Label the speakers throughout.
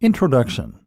Speaker 1: Introduction.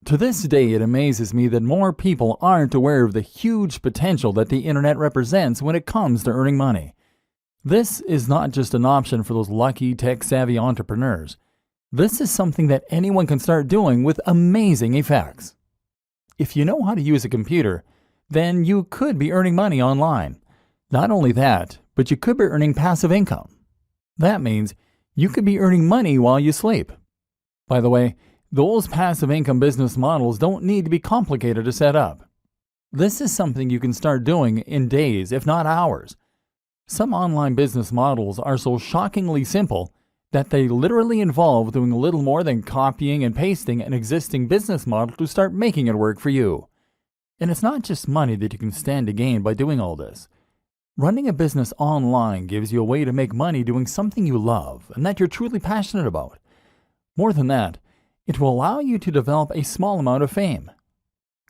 Speaker 1: To this day, it amazes me that more people aren't aware of the huge potential that the internet represents when it comes to earning money. This is not just an option for those lucky, tech-savvy entrepreneurs. This is something that anyone can start doing with amazing effects. If you know how to use a computer, then you could be earning money online. Not only that, but you could be earning passive income. That means you could be earning money while you sleep. By the way, those passive income business models don't need to be complicated to set up. This is something you can start doing in days, if not hours. Some online business models are so shockingly simple that they literally involve doing little more than copying and pasting an existing business model to start making it work for you. And it's not just money that you can stand to gain by doing all this. Running a business online gives you a way to make money doing something you love and that you're truly passionate about. More than that, it will allow you to develop a small amount of fame.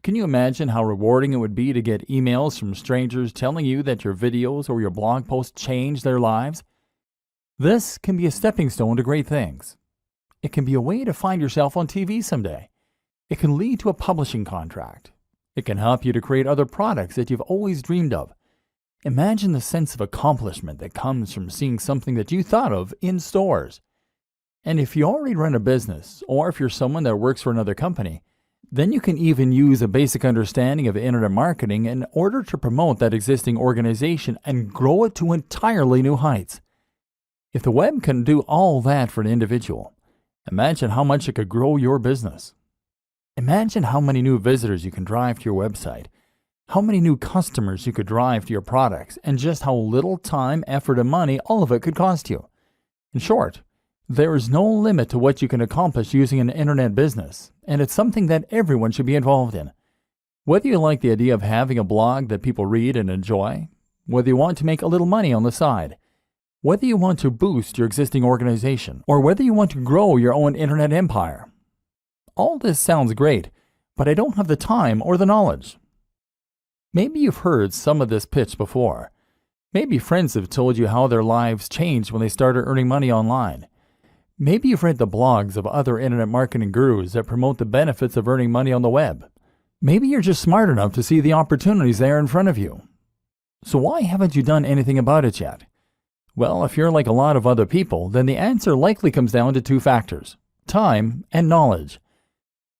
Speaker 1: Can you imagine how rewarding it would be to get emails from strangers telling you that your videos or your blog posts changed their lives? This can be a stepping stone to great things. It can be a way to find yourself on TV someday. It can lead to a publishing contract. It can help you to create other products that you've always dreamed of. Imagine the sense of accomplishment that comes from seeing something that you thought of in stores. And if you already run a business, or if you're someone that works for another company, then you can even use a basic understanding of internet marketing in order to promote that existing organization and grow it to entirely new heights. If the web can do all that for an individual, imagine how much it could grow your business. Imagine how many new visitors you can drive to your website, how many new customers you could drive to your products, and just how little time, effort, and money all of it could cost you. In short, there is no limit to what you can accomplish using an internet business, and it's something that everyone should be involved in. Whether you like the idea of having a blog that people read and enjoy, whether you want to make a little money on the side, whether you want to boost your existing organization, or whether you want to grow your own internet empire. All this sounds great, but I don't have the time or the knowledge. Maybe you've heard some of this pitch before. Maybe friends have told you how their lives changed when they started earning money online. Maybe you've read the blogs of other internet marketing gurus that promote the benefits of earning money on the web. Maybe you're just smart enough to see the opportunities there in front of you. So why haven't you done anything about it yet? Well, if you're like a lot of other people, then the answer likely comes down to two factors: time and knowledge.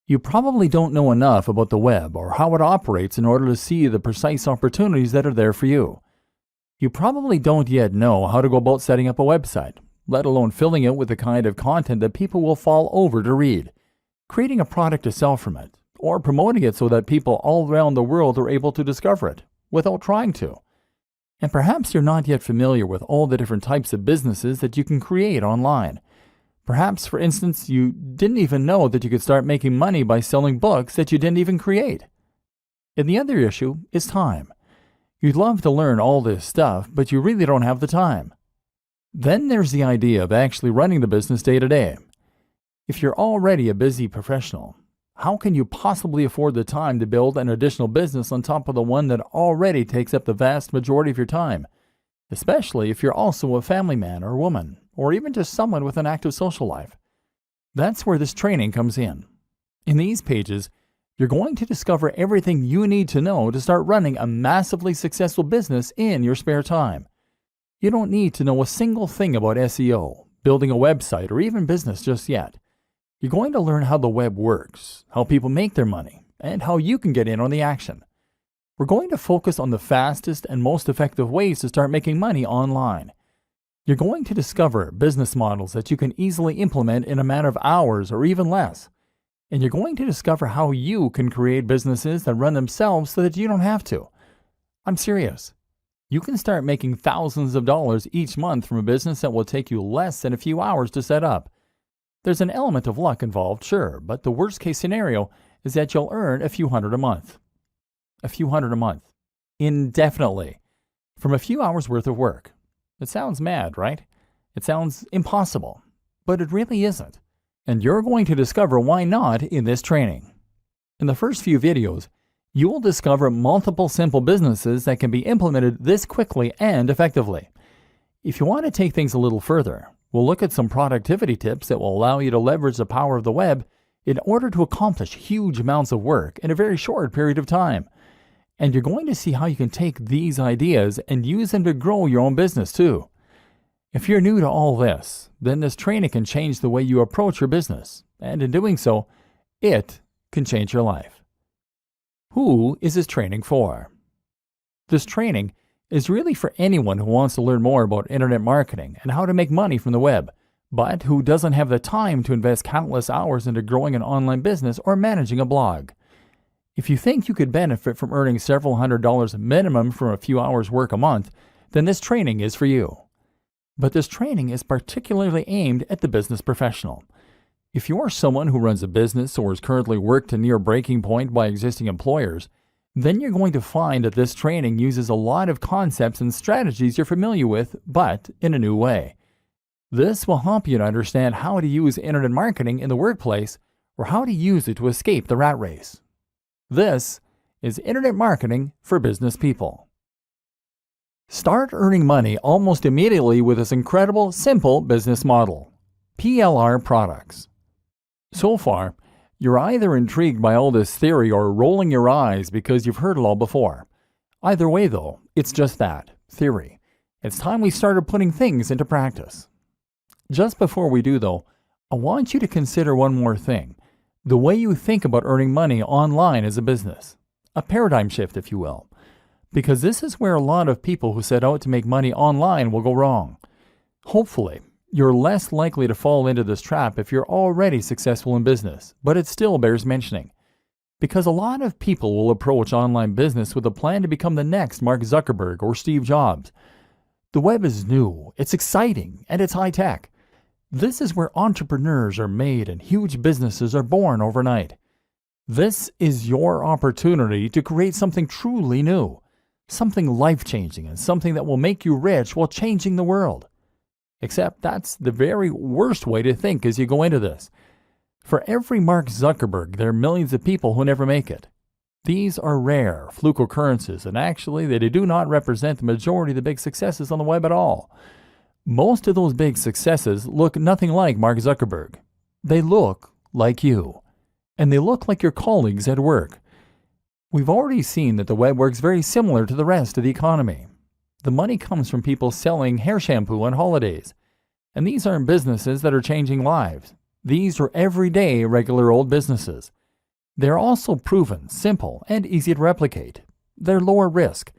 Speaker 1: You probably don't know enough about the web or how it operates in order to see the precise opportunities that are there for you. You probably don't yet know how to go about setting up a website, let alone filling it with the kind of content that people will fall over to read, creating a product to sell from it, or promoting it so that people all around the world are able to discover it without trying to. And perhaps you're not yet familiar with all the different types of businesses that you can create online. Perhaps, for instance, you didn't even know that you could start making money by selling books that you didn't even create. And the other issue is time. You'd love to learn all this stuff, but you really don't have the time. Then there's the idea of actually running the business day to day. If you're already a busy professional, how can you possibly afford the time to build an additional business on top of the one that already takes up the vast majority of your time? Especially if you're also a family man or woman, or even just someone with an active social life. That's where this training comes in. In these pages, you're going to discover everything you need to know to start running a massively successful business in your spare time. You don't need to know a single thing about SEO, building a website, or even business just yet. You're going to learn how the web works, how people make their money, and how you can get in on the action. We're going to focus on the fastest and most effective ways to start making money online. You're going to discover business models that you can easily implement in a matter of hours or even less. And you're going to discover how you can create businesses that run themselves so that you don't have to. I'm serious. You can start making thousands of dollars each month from a business that will take you less than a few hours to set up. There's an element of luck involved, sure, but the worst case scenario is that you'll earn a few hundred a month. A few hundred a month. Indefinitely. From a few hours worth of work. It sounds mad, right? It sounds impossible. But it really isn't. And you're going to discover why not in this training. In the first few videos, you will discover multiple simple businesses that can be implemented this quickly and effectively. If you want to take things a little further, we'll look at some productivity tips that will allow you to leverage the power of the web in order to accomplish huge amounts of work in a very short period of time. And you're going to see how you can take these ideas and use them to grow your own business too. If you're new to all this, then this training can change the way you approach your business, and in doing so, it can change your life. Who is this training for? This training is really for anyone who wants to learn more about internet marketing and how to make money from the web, but who doesn't have the time to invest countless hours into growing an online business or managing a blog. If you think you could benefit from earning several $100s minimum from a few hours work a month, then this training is for you. But this training is particularly aimed at the business professional. If you are someone who runs a business or is currently worked to near breaking point by existing employers, then you're going to find that this training uses a lot of concepts and strategies you're familiar with, but in a new way. This will help you to understand how to use internet marketing in the workplace or how to use it to escape the rat race. This is Internet Marketing for Business People. Start earning money almost immediately with this incredible, simple business model. PLR Products. So far, you're either intrigued by all this theory or rolling your eyes because you've heard it all before. Either way though, it's just that, theory. It's time we started putting things into practice. Just before we do though, I want you to consider one more thing. The way you think about earning money online as a business. A paradigm shift, if you will. Because this is where a lot of people who set out to make money online will go wrong. Hopefully, you're less likely to fall into this trap if you're already successful in business, but it still bears mentioning. Because a lot of people will approach online business with a plan to become the next Mark Zuckerberg or Steve Jobs. The web is new, it's exciting, and it's high-tech. This is where entrepreneurs are made and huge businesses are born overnight. This is your opportunity to create something truly new, something life-changing and something that will make you rich while changing the world. Except that's the very worst way to think as you go into this. For every Mark Zuckerberg, there are millions of people who never make it. These are rare, fluke occurrences, and actually they do not represent the majority of the big successes on the web at all. Most of those big successes look nothing like Mark Zuckerberg. They look like you. And they look like your colleagues at work. We've already seen that the web works very similar to the rest of the economy. The money comes from people selling hair shampoo on holidays. And these aren't businesses that are changing lives. These are everyday, regular old businesses. They're also proven, simple, and easy to replicate. They're lower risk.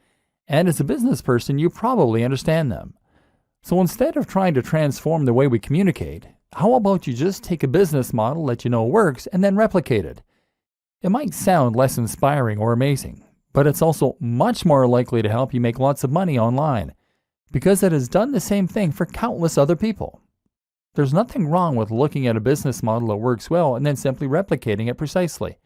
Speaker 1: And as a business person, you probably understand them. So instead of trying to transform the way we communicate, how about you just take a business model that you know works and then replicate it? It might sound less inspiring or amazing, but it's also much more likely to help you make lots of money online because it has done the same thing for countless other people. There's nothing wrong with looking at a business model that works well and then simply replicating it precisely,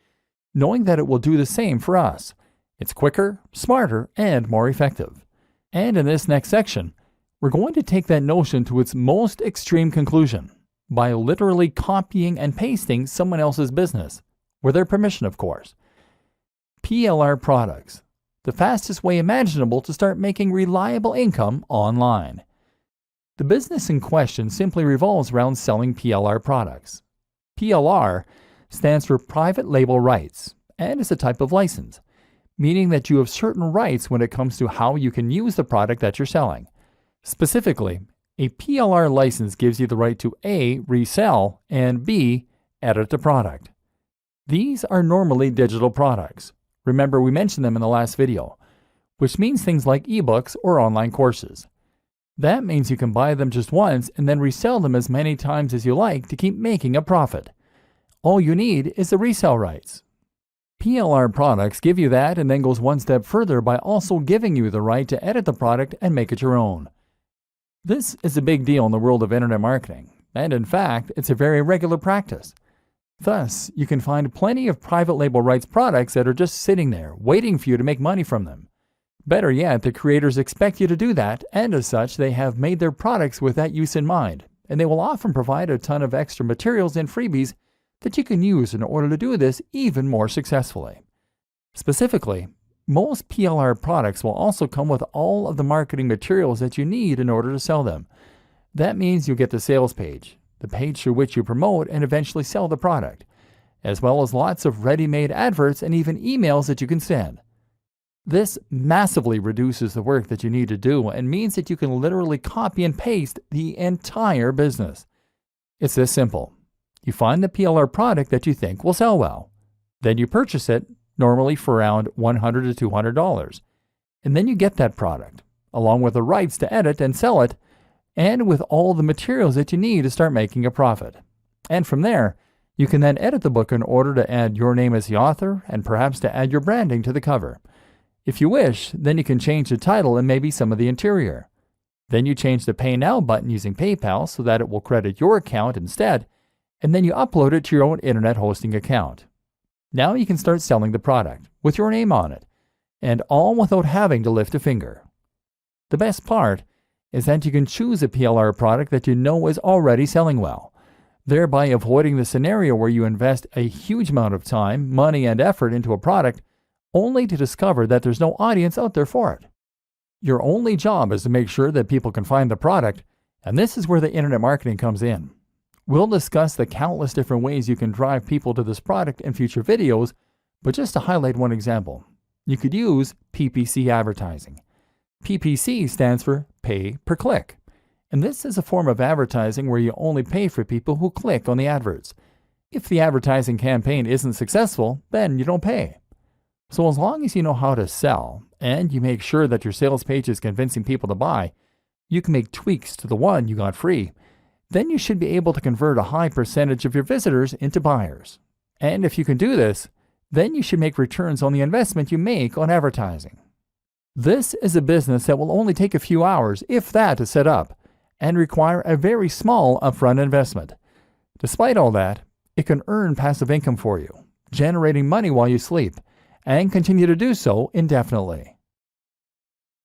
Speaker 1: knowing that it will do the same for us. It's quicker, smarter, and more effective. And in this next section, we're going to take that notion to its most extreme conclusion by literally copying and pasting someone else's business, with their permission, of course. PLR Products, the fastest way imaginable to start making reliable income online. The business in question simply revolves around selling PLR products. PLR stands for Private Label Rights and is a type of license, meaning that you have certain rights when it comes to how you can use the product that you're selling. Specifically, a PLR license gives you the right to A. resell, and B. edit the product. These are normally digital products. Remember, we mentioned them in the last video, which means things like ebooks or online courses. That means you can buy them just once and then resell them as many times as you like to keep making a profit. All you need is the resale rights. PLR Products give you that and then goes one step further by also giving you the right to edit the product and make it your own. This is a big deal in the world of internet marketing, and in fact, it's a very regular practice. Thus, you can find plenty of private label rights products that are just sitting there, waiting for you to make money from them. Better yet, the creators expect you to do that, and as such, they have made their products with that use in mind, and they will often provide a ton of extra materials and freebies that you can use in order to do this even more successfully. Specifically, most PLR products will also come with all of the marketing materials that you need in order to sell them. That means you'll get the sales page, the page through which you promote and eventually sell the product. as well as lots of ready-made adverts and even emails that you can send. This massively reduces the work that you need to do and means that you can literally copy and paste the entire business. It's this simple. You find the PLR product that you think will sell well. Then you purchase it, normally for around $100 to $200. And then you get that product, along with the rights to edit and sell it, and with all the materials that you need to start making a profit. And from there, you can then edit the book in order to add your name as the author and perhaps to add your branding to the cover. If you wish, then you can change the title and maybe some of the interior. Then you change the Pay Now button using PayPal so that it will credit your account instead, and then you upload it to your own internet hosting account. Now you can start selling the product with your name on it, and all without having to lift a finger. The best part is that you can choose a PLR product that you know is already selling well, thereby avoiding the scenario where you invest a huge amount of time, money, and effort into a product only to discover that there's no audience out there for it. Your only job is to make sure that people can find the product, and this is where the internet marketing comes in. We'll discuss the countless different ways you can drive people to this product in future videos, but just to highlight one example, you could use PPC advertising. PPC stands for pay per click, and this is a form of advertising where you only pay for people who click on the adverts. If the advertising campaign isn't successful, then you don't pay. So as long as you know how to sell, and you make sure that your sales page is convincing people to buy, you can make tweaks to the one you got free. Then you should be able to convert a high percentage of your visitors into buyers. And if you can do this, then you should make returns on the investment you make on advertising. This is a business that will only take a few hours, if that, to set up, and require a very small upfront investment. Despite all that, it can earn passive income for you, generating money while you sleep, and continue to do so indefinitely.